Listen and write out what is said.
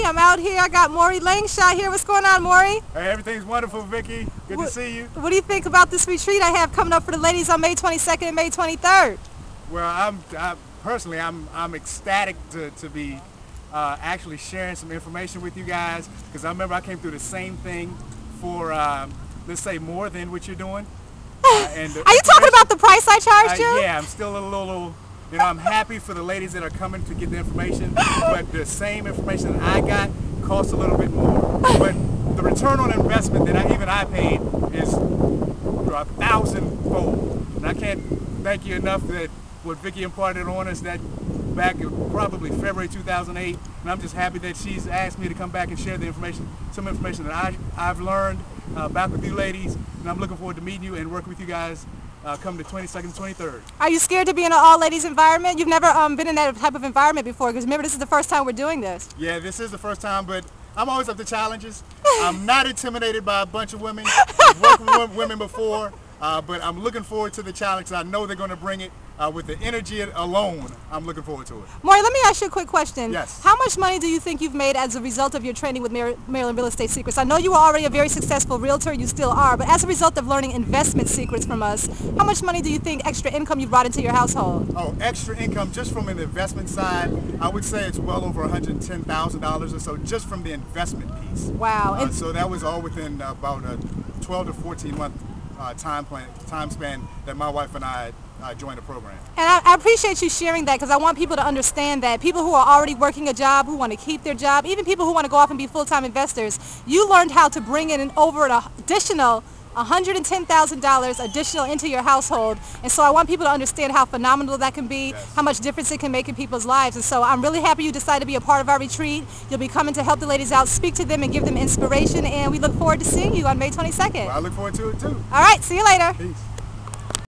everybody. I'm out here. I got Maury Langshaw here. What's going on, Maury? Hey, everything's wonderful, Vicky. Good to see you. What do you think about this retreat I have coming up for the ladies on May 22nd and May 23rd? Well, personally, I'm ecstatic to be actually sharing some information with you guys, because I remember I came through the same thing for, let's say, more than what you're doing. Are you talking about the price I charged you? Yeah, I'm still a little, I'm happy for the ladies that are coming to get the information, but the same information that I got costs a little bit more. But the return on investment that I paid is 1,000-fold. And I can't thank you enough that what Vicky imparted on us that back in probably February 2008, and I'm just happy that she's asked me to come back and share the information, some information that I've learned back with you ladies, and I'm looking forward to meeting you and working with you guys come the 22nd and 23rd. Are you scared to be in an all-ladies environment? You've never been in that type of environment before, because remember, this is the first time we're doing this. Yeah, this is the first time, but I'm always up to challenges. I'm not intimidated by a bunch of women. I've worked with women before, but I'm looking forward to the challenge. I know they're going to bring it with the energy alone. I'm looking forward to it. Maury, let me ask you a quick question. Yes. How much money do you think you've made as a result of your training with Maryland Real Estate Secrets? I know you were already a very successful realtor, you still are, but as a result of learning investment secrets from us, how much money do you think extra income you brought into your household? Oh, extra income just from an investment side, I would say it's well over $110,000 or so just from the investment piece. Wow. So that was all within about a 12 to 14 month time span that my wife and I joined the program. And I appreciate you sharing that, because I want people to understand that people who are already working a job, who want to keep their job, even people who want to go off and be full-time investors, you learned how to bring in over an additional $110,000 additional into your household. And so I want people to understand how phenomenal that can be, yes, how much difference it can make in people's lives. And so I'm really happy you decided to be a part of our retreat. You'll be coming to help the ladies out, speak to them, and give them inspiration. And we look forward to seeing you on May 22nd. Well, I look forward to it too. All right, see you later. Peace.